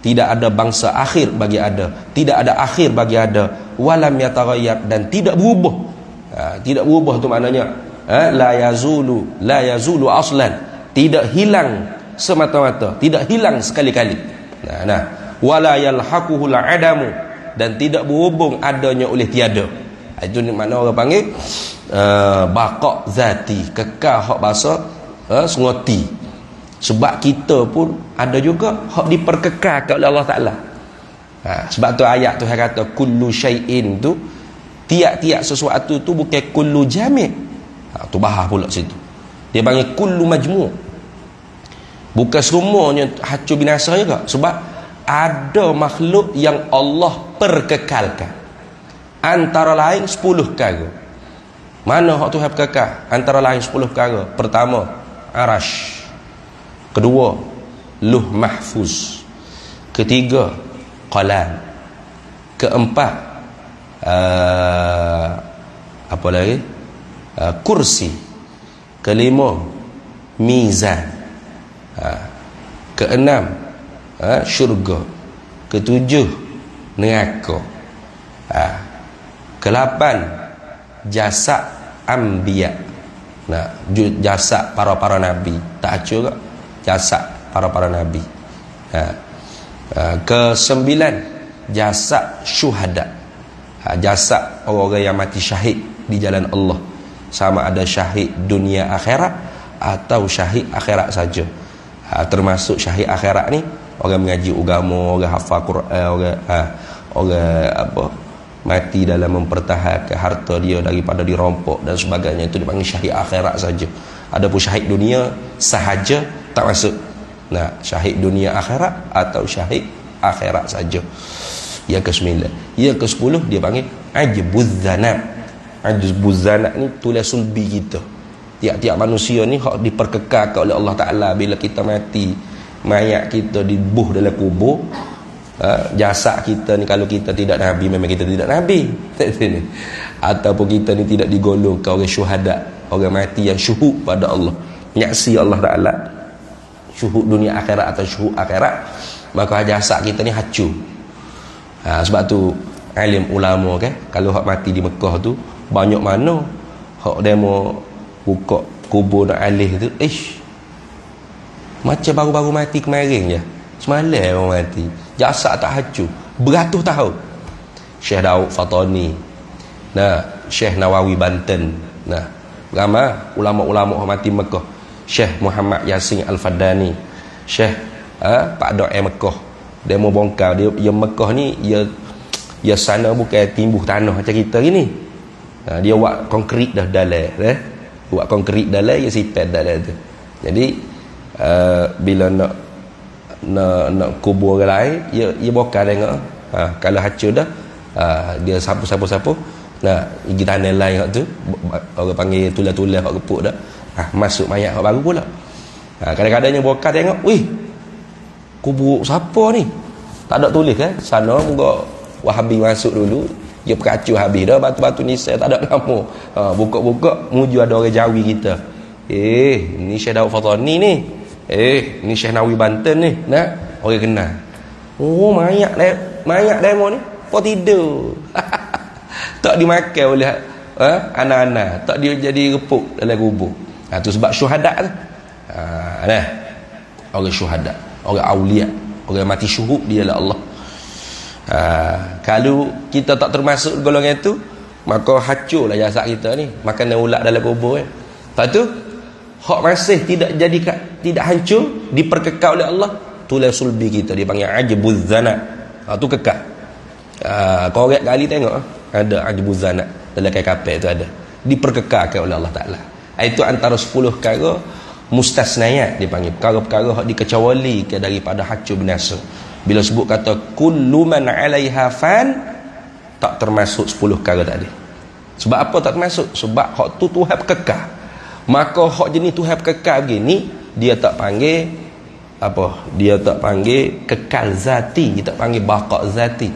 Tidak ada bangsa akhir bagi ada, tidak ada akhir bagi ada, walam yataghayyar, dan tidak berubah. Tidak berubah tu maknanya la yazulu aslan. Tidak hilang semata-mata, tidak hilang sekali-kali. Wala yalhaquhu al-adamu, dan tidak berhubung adanya oleh tiada. Itu makna orang panggil baqa zati, kekal hak bahasa sengoti. Sebab kita pun ada juga hak diperkekalkan oleh Allah Taala. Sebab tu ayat tu kata kullu syai'in tu, tiap-tiap sesuatu tu bukan kullu jami'. Tu bahas pula situ. Dia panggil kullu majmu'. Bukan semuanya hancur binasa juga. Sebab ada makhluk yang Allah perkekalkan. Antara lain 10 perkara. Mana hak Tuhan perkekal? Antara lain 10 perkara. Pertama, arash. Kedua, luh mahfuz. Ketiga, qalam. Keempat, apa lagi? Kursi. Kelima, mizan. Keenam, syurga. Ketujuh, neraka. Kelapan, jasad anbiya. Jasad para nabi. Tak acur ke? Jasad para nabi. Kesembilan, jasad syuhada. Jasad orang-orang yang mati syahid di jalan Allah. Sama ada syahid dunia akhirat atau syahid akhirat saja. Termasuk syahid akhirat ni orang mengaji agama, orang hafal Quran, orang apa mati dalam mempertahankan harta dia daripada dirompok dan sebagainya, itu dipanggil syahid akhirat saja. Adapun syahid dunia sahaja tak masuk. Nah, syahid dunia akhirat atau syahid akhirat saja. Yang ke-9. Yang ke-10 dia panggil ajbuz zanab. Ajbuz zanab ni tulis sulbi kita. Tiap-tiap manusia ni hak diperkekalkan oleh Allah Taala bila kita mati, mayat kita dibuh dalam kubur. Jasad kita ni kalau kita tidak nabi, memang kita tidak nabi. Ataupun kita ni tidak digolongkan orang syuhada, orang mati yang syuhud pada Allah, menyaksi Allah Taala, syuhud dunia akhirat atau syuhud akhirat, maka jasad kita ni hancur. Sebab tu alim ulama kan, kalau hak mati di Mekah tu banyak mana hak demo buka kubur nak alih tu, macam baru-baru mati kemarin je, semalam orang mati, jasad tak hancur beratus tahun. Syekh Daud Fatani, nah, Syekh Nawawi Banten, nah, ramai ulama-ulama yang mati Mekah. Syekh Muhammad Yasin Al-Fadani, Syekh Pak Doa Mekah, dia mau bongkar dia Mekah ni, ya sana bukan timbuh tanah macam kita gini. Dia buat konkrit dah dalam, buat konkrit dalam, ya sipet dalam tu. Jadi bila nak kubur orang lain, dia bongkar tengok. Kalau hancur dah, dia sapu-sapu, nah, gigi tanah lain tu, orang panggil tulah-tulah hak kepuk dah, masuk mayat hak baru pula. Kadang-kadangnya bongkar tengok, wih, kubur siapa ni? Tak ada tulis kan? Sana muka Wahabi masuk dulu, dia peracur habis dah, batu-batu ni saya tak ada nama. Buka-buka muju ada orang Jawi kita. Ni Syekh Daud Fatani ni. Ni Syekh Nawawi Banten ni. Nah, orang kenal. Oh, mayat demo ni. Kau tidur. Tak dimakan oleh anak-anak, tak dia jadi repuk dalam kubur. Tu sebab syuhada tu. Nah, orang syuhada, orang aulia, orang mati syuhud dia lah Allah. Kalau kita tak termasuk golongan itu, maka hancurlah jasad kita ni, makan ulat dalam kubur. Lepas tu hak masih tidak hancur, diperkekal oleh Allah, tulis sulbi kita dipanggil ajbuz zanab. Tu kekal. Korek kali tengok ada ajbuz zanab dalam kain kapal tu ada, diperkekalkan oleh Allah Taala. Itu antara 10 perkara mustasnayat dipanggil, perkara-perkara hak dikecualikan daripada hancur binasa. Bila sebut kata kullu man 'alaiha fan, tak termasuk 10 perkara tadi. Sebab apa tak termasuk? Sebab hak tu Tuhan kekal. Maka hak jenis Tuhan kekal begini, dia tak panggil apa? Dia tak panggil kekal zati, dia tak panggil baqa zati.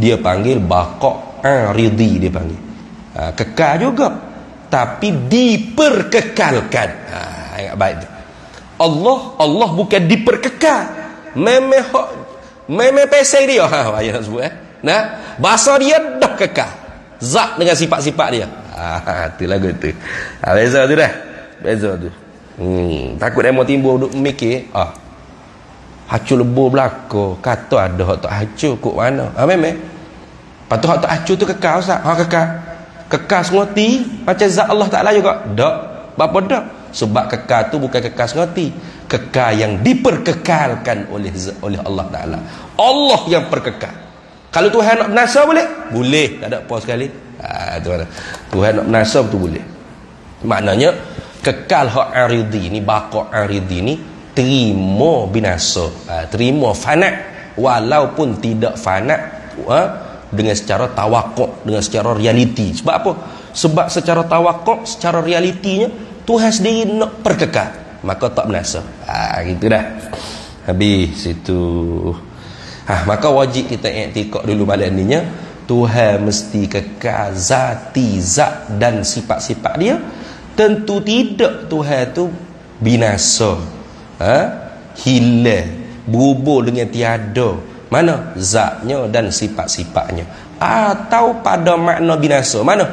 Dia panggil baqa aridi, dia panggil. Kekal juga, tapi diperkekalkan. Ingat baik tu. Allah bukan diperkekal. Memang pesai dia. Ayah nak sebut Nah, bahasa dia dah kekal. Zat dengan sifat-sifat dia. Tu lagu tu. Beza tu dah. Beza tu. Takut dia mau timbul duk mikir, hancur lebur belaka. Kata ada hak tak hancur kok mana? Memang. Lepas tu hak tak hancur tu kekal Ustaz. Kekal. Kekal sengoti macam zat Allah Taala juga. Tak. Apa dak? Sebab kekal tu bukan kekal sengoti. Kekal yang diperkekalkan oleh Allah Taala. Allah yang perkekal. Kalau Tuhan nak binasa boleh? Boleh. Tak ada apa sekali. Tuhan nak binasa tu boleh. Maknanya kekal hak aridi ni, baqa aridi ni, terima binasa, terima fana, walaupun tidak fana dengan secara tawakuk, dengan secara realiti. Sebab apa? Sebab secara tawakuk, secara realitinya Tuhan sendiri nak perkekal, maka tak binasa. Gitu dah. Habis itu. Maka wajib kita iktikad dulu malam ninya, Tuhan mesti kekal zati, zat dan sifat-sifat dia. Tentu tidak Tuhan tu binasa, hilang, berubah dengan tiada. Mana? Zatnya dan sifat-sifatnya. Atau pada makna binasa, mana?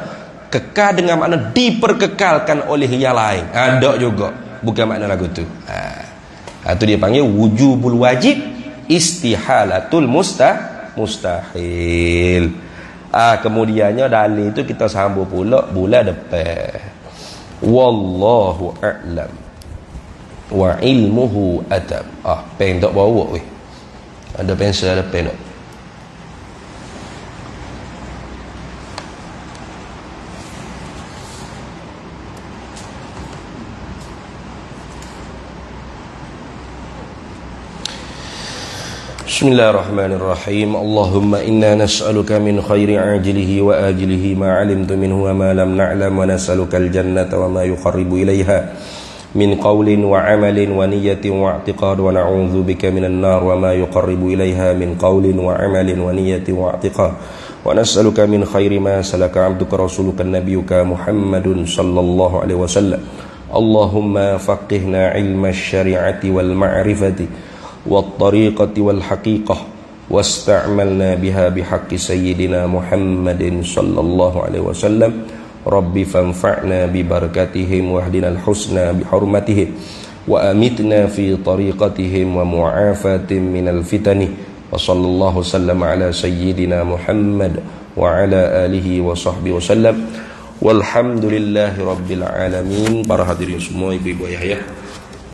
Kekal dengan makna diperkekalkan oleh yang lain. Ada juga. Bukan makna lagu tu. Itu dia panggil wujubul wajib, istihalatul mustahil. Kemudiannya dalil itu kita sambung pula bulan depan. Wallahu a'lam wa ilmuhu atam. Pen tak bawa weh. Ada pensel, ada pen. Bismillahirrahmanirrahim. Allahumma inna nas'aluka min khairi ajilihi wa ajilihi ma 'alimtu minhu wa ma lam na'lam, wa nas'aluka al-jannata wa ma yuqarribu ilaiha min qawlin wa 'amalin wa niyyatin wa i'tiqad, wa na'udzu bika minan nar wa ma yuqarribu ilaiha min qawlin wa 'amalin wa niyyatin wa i'tiqad, wa nas'aluka min khairi ma salaka 'abduka rasuluka nabiyyuka Muhammadun sallallahu alaihi wasallam. Allahumma faqihna 'ilma asy-syari'ati wal ma'rifati والطريقة والحقيقة واستعملنا بها بحق سيدنا محمد صلى الله عليه وسلم. رب فانفعنا ببركتهم واهدنا الحسنى بحرمتهم وأمتنا في طريقتهم ومعافاة من الفتن. وصلى الله وسلم على سيدنا محمد وعلى آله وصحبه وسلم. Walhamdulillahi Rabbil Alamin. Para hadirin semua, ibu-ibu ayah ya,